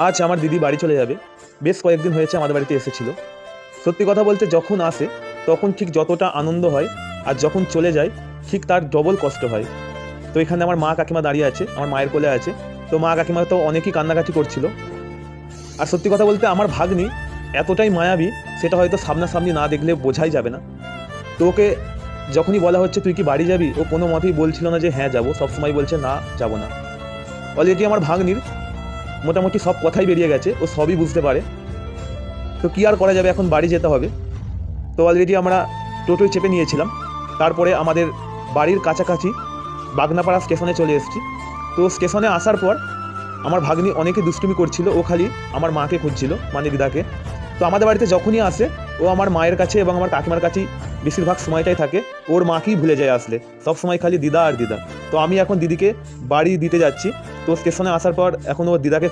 আজ আমার দিদি বাড়ি চলে যাবে। বেশ কয়েকদিন হয়েছে আমাদের বাড়িতে এসেছিল। সত্যি কথা বলতে যখন আসে তখন ঠিক যতটা আনন্দ হয়, আর যখন চলে যায় ঠিক তার ডবল কষ্ট হয়। তো এখানে আমার মা কাকিমা দাঁড়িয়ে আছে, আমার মায়ের কোলে আছে। তো মা কাকিমা তো অনেকই কান্নাকাটি করছিল। আর সত্যি কথা বলতে আমার ভাগ্নি এতটাই মায়াবী, সেটা হয়তো সামনাসামনি না দেখলে বোঝাই যাবে না। তো ওকে যখনই বলা হচ্ছে তুই কি বাড়ি যাবি, ও কোনো মতেই বলছিল না যে হ্যাঁ যাবো, সবসময় বলছে না যাবো না। অলরেডি আমার ভাগ্নির মোটামুটি সব কথাই বেরিয়ে গেছে, ও সবই বুঝতে পারে। তো কী আর করা যাবে, এখন বাড়ি যেতে হবে। তো অলরেডি আমরা টোটোয় চেপে নিয়েছিলাম। তারপরে আমাদের বাড়ির কাছাকাছি বাগনাপাড়া স্টেশনে চলে এসেছি। তো স্টেশনে আসার পর আমার ভাগ্নি অনেকে দুষ্টুমি করছিল, ও খালি আমার মাকে খুঁজছিল, মানে দিদাকে। তো আমাদের বাড়িতে যখনই আসে ও আমার মায়ের কাছে এবং আমার কাকিমার কাছেই বেশিরভাগ সময়টাই থাকে। ওর মাকেই ভুলে যায় আসলে, সব সময় খালি দিদা আর দিদা। তো আমি এখন দিদিকে বাড়ি দিতে যাচ্ছি। তো স্টেশনে আসার পর এখন ও দিদাকে